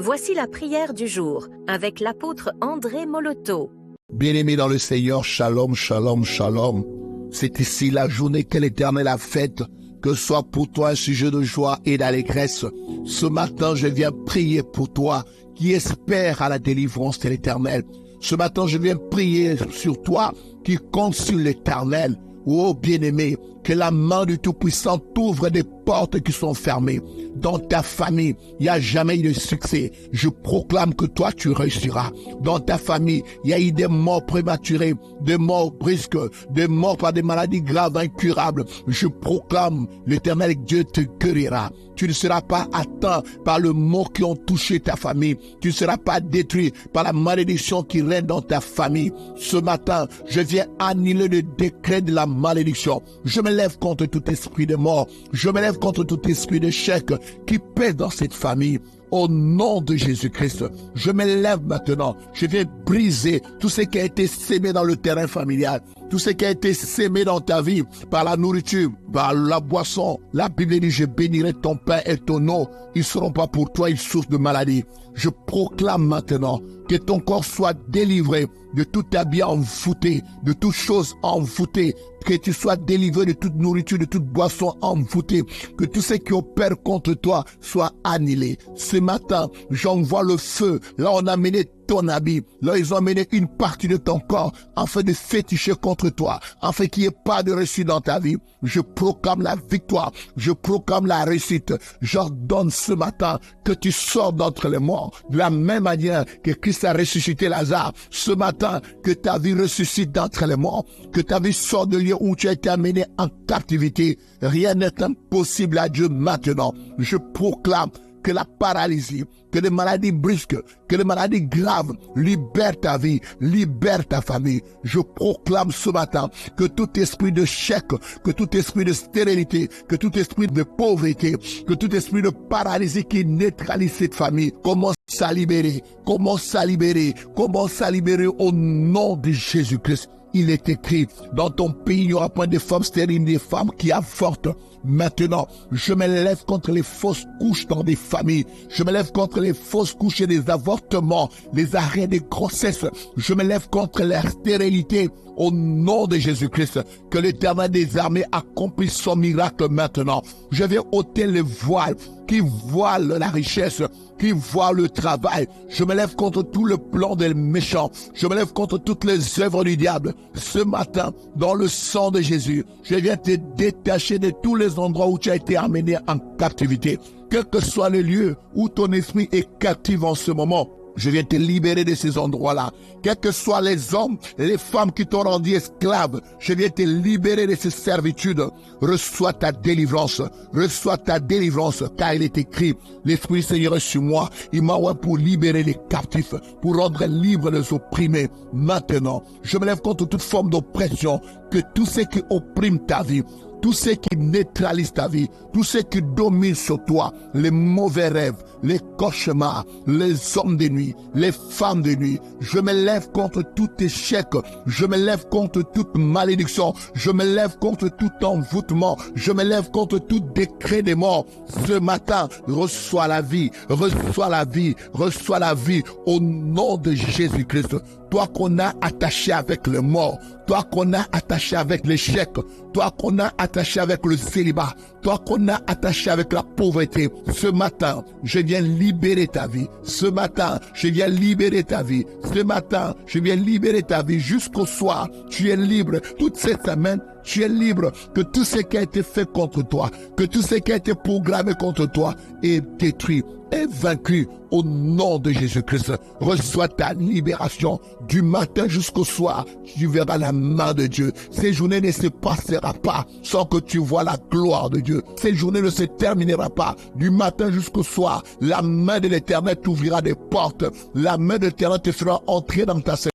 Voici la prière du jour avec l'apôtre André Moloto. Bien-aimés dans le Seigneur, shalom, shalom, shalom. C'est ici la journée que l'Éternel a faite, que ce soit pour toi un sujet de joie et d'allégresse. Ce matin, je viens prier pour toi qui espère à la délivrance de l'Éternel. Ce matin, je viens prier sur toi qui compte sur l'Éternel. Oh bien-aimé, que la main du Tout-Puissant t'ouvre des portes qui sont fermées. Dans ta famille, il n'y a jamais eu de succès. Je proclame que toi, tu réussiras. Dans ta famille, il y a eu des morts prématurées, des morts brusques, des morts par des maladies graves, incurables. Je proclame, l'Éternel Dieu te guérira. Tu ne seras pas atteint par le mot qui ont touché ta famille. Tu ne seras pas détruit par la malédiction qui règne dans ta famille. Ce matin, je viens annuler le décret de la malédiction. Je me lève contre tout esprit de mort. Je me lève contre tout esprit d'échec qui pèse dans cette famille. Au nom de Jésus-Christ, je me lève maintenant. Je viens briser tout ce qui a été sémé dans le terrain familial. Tout ce qui a été sémé dans ta vie par la nourriture, par la boisson. La Bible dit, je bénirai ton pain et ton eau. Ils ne seront pas pour toi une source de maladie. Je proclame maintenant que ton corps soit délivré de tout habit envoûté, de toute chose envoûtée, que tu sois délivré de toute nourriture, de toute boisson envoûtée, que tout ce qui opère contre toi soit annulé. Ce matin, j'envoie le feu. Là, on a mené ton habit. Là, ils ont amené une partie de ton corps afin de féticher contre toi, afin qu'il n'y ait pas de réussite dans ta vie. Je proclame la victoire. Je proclame la réussite. J'ordonne ce matin que tu sors d'entre les morts. De la même manière que Christ a ressuscité Lazare. Ce matin, que ta vie ressuscite d'entre les morts. Que ta vie sort de lieu où tu as été amené en captivité. Rien n'est impossible à Dieu maintenant. Je proclame que la paralysie, que les maladies brusques, que les maladies graves libèrent ta vie, libèrent ta famille. Je proclame ce matin que tout esprit de chèque, que tout esprit de stérilité, que tout esprit de pauvreté, que tout esprit de paralysie qui neutralise cette famille commence à libérer, commence à libérer, commence à libérer au nom de Jésus-Christ. Il est écrit, dans ton pays, il n'y aura point de femmes stériles, des femmes qui avortent. Maintenant, je me lève contre les fausses couches dans des familles. Je me lève contre les fausses couches et les avortements, les arrêts de grossesse. Je me lève contre la stérilité au nom de Jésus-Christ. Que l'Éternel des armées accomplisse son miracle maintenant. Je vais ôter le voile qui voile la richesse, qui voile le travail. Je me lève contre tout le plan des méchants. Je me lève contre toutes les œuvres du diable. Ce matin, dans le sang de Jésus, je viens te détacher de tous les endroits où tu as été amené en captivité. Quel que soit le lieu où ton esprit est captif en ce moment, je viens te libérer de ces endroits-là. Quels que soient les hommes et les femmes qui t'ont rendu esclave, je viens te libérer de ces servitudes. Reçois ta délivrance. Reçois ta délivrance, car il est écrit, l'Esprit du Seigneur est sur moi. Il m'a envoyé pour libérer les captifs, pour rendre libres les opprimés. Maintenant, je me lève contre toute forme d'oppression, que tout ce qui opprime ta vie, tout ce qui neutralise ta vie, tout ce qui domine sur toi, les mauvais rêves, les cauchemars, les hommes de nuit, les femmes de nuit, je me lève contre tout échec, je me lève contre toute malédiction, je me lève contre tout envoûtement, je me lève contre tout décret des morts. Ce matin, reçois la vie, reçois la vie, reçois la vie au nom de Jésus-Christ. Toi qu'on a attaché avec le mort, toi qu'on a attaché avec l'échec, toi qu'on a attaché avec le célibat, toi qu'on a attaché avec la pauvreté, ce matin, je viens libérer ta vie. Ce matin, je viens libérer ta vie. Ce matin, je viens libérer ta vie jusqu'au soir. Tu es libre. Toute cette semaine, tu es libre. Que tout ce qui a été fait contre toi, que tout ce qui a été programmé contre toi est détruit, est vaincu au nom de Jésus-Christ. Reçois ta libération du matin jusqu'au soir. Tu verras la main de Dieu. Ces journées ne se passera pas sans que tu vois la gloire de Dieu. Ces journées ne se terminera pas du matin jusqu'au soir. La main de l'Éternel t'ouvrira des portes. La main de l'Éternel te fera entrer dans ta saison.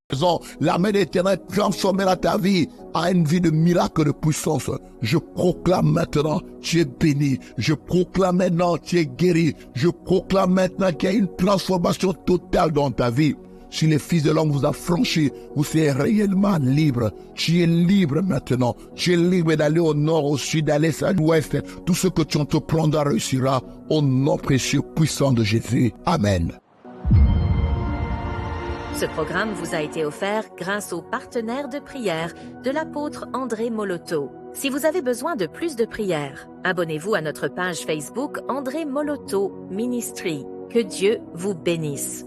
La main de l'Éternel transformera ta vie en une vie de miracle, de puissance. Je proclame maintenant, tu es béni. Je proclame maintenant, tu es guéri. Je proclame maintenant qu'il y a une transformation totale dans ta vie. Si le Fils de l'homme vous a franchi, vous serez réellement libre. Tu es libre maintenant. Tu es libre d'aller au nord, au sud, à l'est, à l'ouest. Tout ce que tu entreprendras réussira au nom précieux puissant de Jésus. Amen. Ce programme vous a été offert grâce au partenaire de prière de l'apôtre André Moloto. Si vous avez besoin de plus de prières, abonnez-vous à notre page Facebook André Moloto Ministry. Que Dieu vous bénisse.